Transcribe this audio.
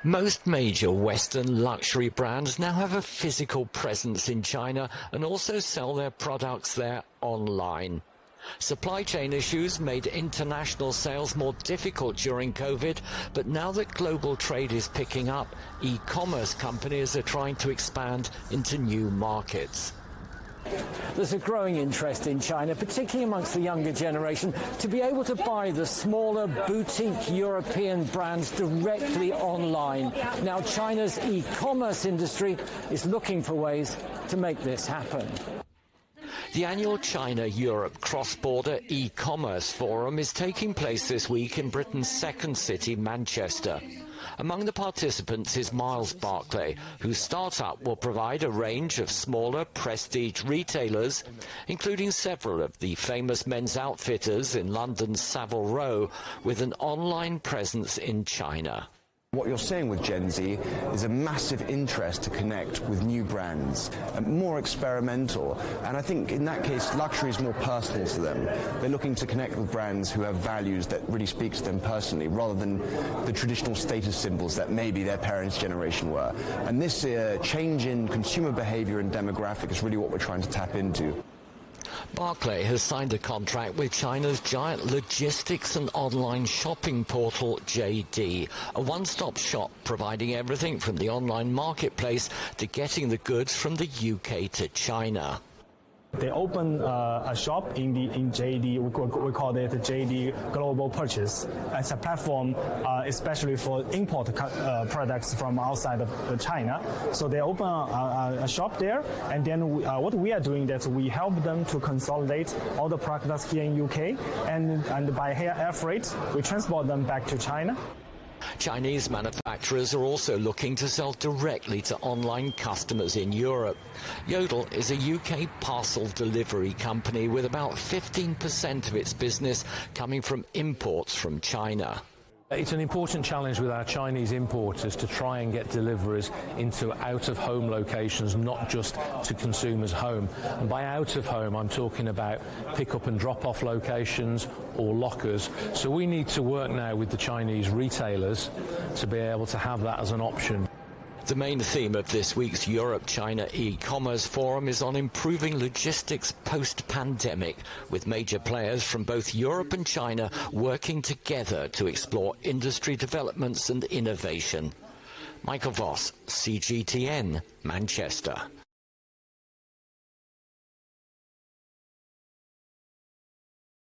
Most major Western luxury brands now have a physical presence in China and also sell their products there online. Supply chain issues made international sales more difficult during COVID, but now that global trade is picking up, e-commerce companies are trying to expand into new markets. There's a growing interest in China, particularly amongst the younger generation, to be able to buy the smaller boutique European brands directly online. Now, China's e-commerce industry is looking for ways to make this happen. The annual China-Europe Cross-Border E-Commerce Forum is taking place this week in Britain's second city, Manchester. Among the participants is Miles Barclay, whose startup will provide a range of smaller prestige retailers, including several of the famous men's outfitters in London's Savile Row, with an online presence in China. What you're seeing with Gen Z is a massive interest to connect with new brands, more experimental, and I think in that case luxury is more personal to them. They're looking to connect with brands who have values that really speak to them personally, rather than the traditional status symbols that maybe their parents' generation were. And this change in consumer behavior and demographic is really what we're trying to tap into. Barclay has signed a contract with China's giant logistics and online shopping portal JD, a one-stop shop providing everything from the online marketplace to getting the goods from the UK to China. They open a shop in JD. We call it JD Global Purchase. It's a platform especially for import products from outside of China. So they open a shop there, and then what we are doing that we help them to consolidate all the products here in UK, and by air freight we transport them back to China. Chinese manufacturers are also looking to sell directly to online customers in Europe. Yodel is a UK parcel delivery company with about 15% of its business coming from imports from China. It's an important challenge with our Chinese importers to try and get deliveries into out-of-home locations, not just to consumers' home. And by out-of-home, I'm talking about pick-up and drop-off locations or lockers. So we need to work now with the Chinese retailers to be able to have that as an option. The main theme of this week's Europe-China e-commerce forum is on improving logistics post-pandemic, with major players from both Europe and China working together to explore industry developments and innovation. Michael Voss, CGTN, Manchester.